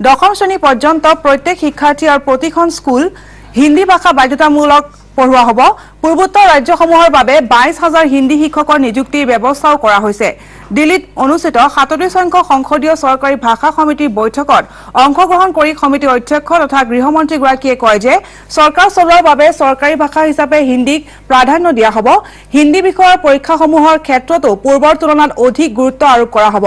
দশম শ্ৰেণী পৰ্যন্ত প্ৰত্যেক শিক্ষাৰ্থী আৰু প্ৰতিখন স্কুল হিন্দী ভাষা বাধ্যতামূলক পঢ়োৱা হ'ব। পূৰ্বোত্তৰ ৰাজ্যসমূহৰ বাবে 22,000 হিন্দী শিক্ষকৰ নিযুক্তিৰ ব্যৱস্থাও কৰা হৈছে। দিল্লীত অনুষ্ঠিত 37 সংখ্যক সংসদীয় চৰকাৰী ভাষা সমিতিৰ বৈঠকত অংশগ্ৰহণ কৰি সমিতিৰ অধ্যক্ষ তথা গৃহমন্ত্ৰীগৰাকীয়ে কয় যে চৰকাৰ চলোৱাৰ বাবে চৰকাৰী ভাষা হিচাপে হিন্দীক প্ৰাধান্য দিয়া হ'ব। হিন্দী বিষয়ৰ পৰীক্ষাসমূহৰ ক্ষেত্ৰতো পূৰ্বৰ তুলনাত অধিক গুৰুত্ব আৰোপ কৰা হ'ব।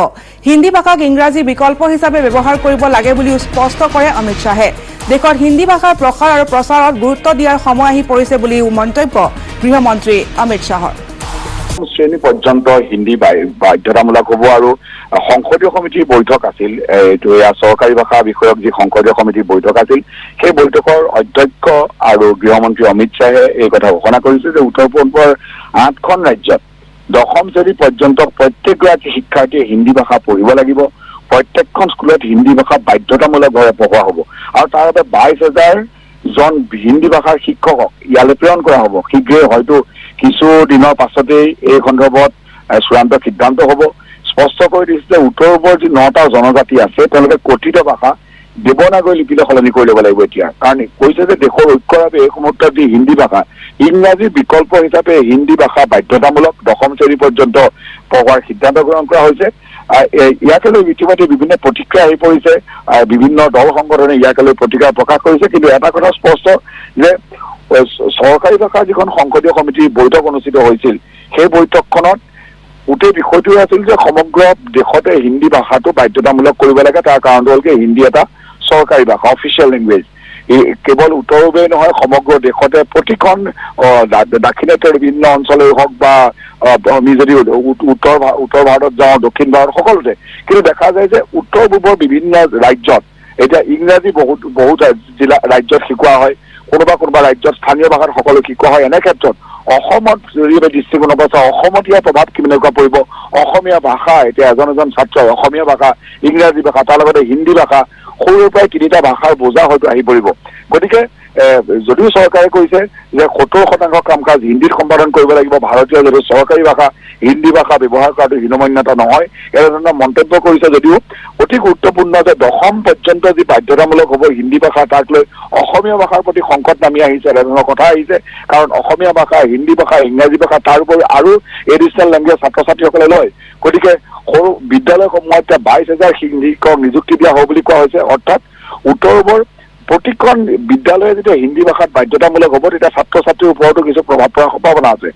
হিন্দী ভাষাক ইংৰাজী বিকল্প হিচাপে ব্যৱহাৰ কৰিব লাগে বুলিও স্পষ্ট কৰে অমিত শ্বাহে। দেশত হিন্দী ভাষাৰ প্ৰসাৰ আৰু প্ৰচাৰত গুৰুত্ব দিয়াৰ সময় আহি পৰিছে বুলিও মন্তব্য গৃহমন্ত্ৰী অমিত শ্বাহৰ। শ্ৰেণী পৰ্যন্ত হিন্দী বাধ্যতামূলক হ'ব আৰু সংসদীয় সমিতিৰ বৈঠক আছিল। এইটো চৰকাৰী ভাষা বিষয়ক যি সংসদীয় সমিতিৰ বৈঠক আছিল, সেই বৈঠকৰ অধ্যক্ষ আৰু গৃহমন্ত্ৰী অমিত শ্বাহে এই কথা ঘোষণা কৰিছে যে উত্তৰ পূৰ্বৰ 8খন ৰাজ্যত দশম শ্ৰেণী পৰ্যন্ত প্ৰত্যেকগৰাকী শিক্ষাৰ্থীয়ে হিন্দী ভাষা পঢ়িব লাগিব। প্ৰত্যেকখন স্কুলত হিন্দী ভাষা বাধ্যতামূলকভাৱে পঢ়োৱা হ'ব আৰু তাৰ বাবে 22,000 জন হিন্দী ভাষাৰ শিক্ষকক ইয়ালৈ প্ৰেৰণ কৰা হ'ব। শীঘ্ৰেই হয়তো কিছু দিনৰ পাছতেই এই সন্দৰ্ভত চূড়ান্ত সিদ্ধান্ত হ'ব। স্পষ্ট কৰি দিছে যে উত্তৰ পূৰ্বৰ যি 9টা জনজাতি আছে তেওঁলোকে কথিত ভাষা দেৱনাগৰী লিপিলৈ সলনি কৰি ল'ব লাগিব এতিয়া, কাৰণ কৈছে যে দেশৰ ঐক্যৰ বাবে এই মুহূৰ্তত যি হিন্দী ভাষা ইংৰাজী বিকল্প হিচাপে হিন্দী ভাষা বাধ্যতামূলক দশম শ্ৰেণী পৰ্যন্ত পঢ়োৱাৰ সিদ্ধান্ত গ্ৰহণ কৰা হৈছে। ইয়াকে লৈ ইতিমধ্যে বিভিন্ন প্ৰতিক্ৰিয়া আহি পৰিছে। বিভিন্ন দল সংগঠনে ইয়াকে লৈ প্ৰতিক্ৰিয়া প্ৰকাশ কৰিছে, কিন্তু এটা কথা স্পষ্ট যে চৰকাৰী ভাষাৰ যিখন সংসদীয় সমিতিৰ বৈঠক অনুষ্ঠিত হৈছিল, সেই বৈঠকখনত গোটেই বিষয়টোৱে আছিল যে সমগ্ৰ দেশতে হিন্দী ভাষাটো বাধ্যতামূলক কৰিব লাগে। তাৰ কাৰণটো হ'ল কি হিন্দী এটা চৰকাৰী ভাষা, অফিচিয়েল লেংগুৱেজ। কেৱল উত্তৰ পূবেই নহয়, সমগ্ৰ দেশতে প্ৰতিখন দাক্ষিণাত্যৰ বিভিন্ন অঞ্চলেই হওক বা আমি যদি উত্তৰ ভাৰতত যাওঁ, দক্ষিণ ভাৰত সকলোতে, কিন্তু দেখা যায় যে উত্তৰ পূবৰ বিভিন্ন ৰাজ্যত এতিয়া ইংৰাজী বহুত ৰাজ্যত শিকোৱা হয়, কোনোবা ৰাজ্যত স্থানীয় ভাষাত সকলো শিকোৱা হয়। এনে ক্ষেত্ৰত অসমত যদি দৃষ্টিকোণৰ পৰা চাওঁ, অসমত ইয়াৰ প্ৰভাৱ কেনেকুৱা পৰিব। অসমীয়া ভাষা এতিয়া এজন ছাত্ৰই অসমীয়া ভাষা, ইংৰাজী ভাষা, তাৰ লগতে হিন্দী ভাষা, সৰুৰ পৰাই 3টা ভাষাৰ বোজা হয়তো আহি পৰিব। গতিকে যদিও চৰকাৰে কৈছে যে 70% কাম কাজ হিন্দীত সম্পাদন কৰিব লাগিব, ভাৰতীয় যদিও চৰকাৰী ভাষা হিন্দী ভাষা ব্যৱহাৰ কৰাটো হীনমন্যতা নহয়, এনেধৰণৰ মন্তব্য কৰিছে যদিও অতি গুৰুত্বপূৰ্ণ যে দশম পৰ্যন্ত যি বাধ্যতামূলক হ'ব হিন্দী ভাষা, তাক লৈ অসমীয়া ভাষাৰ প্ৰতি সংকট নামি আহিছে, এনেধৰণৰ কথা আহিছে। কাৰণ অসমীয়া ভাষা, হিন্দী ভাষা, ইংৰাজী ভাষা, তাৰ উপৰি আৰু এডিচনেল লেংগুৱেজ ছাত্ৰ ছাত্ৰীসকলে লয়। গতিকে সৰু বিদ্যালয়সমূহত 22,000 শিক্ষক নিযুক্তি দিয়া হ'ব বুলি কোৱা হৈছে। অৰ্থাৎ উত্তৰ পূবৰ প্ৰতিখন বিদ্যালয়ে যেতিয়া হিন্দী ভাষাত বাধ্যতামূলক হ'ব, তেতিয়া ছাত্ৰ ছাত্ৰীৰ ওপৰতো কিছু প্ৰভাৱ পৰাৰ সম্ভাৱনা আছে।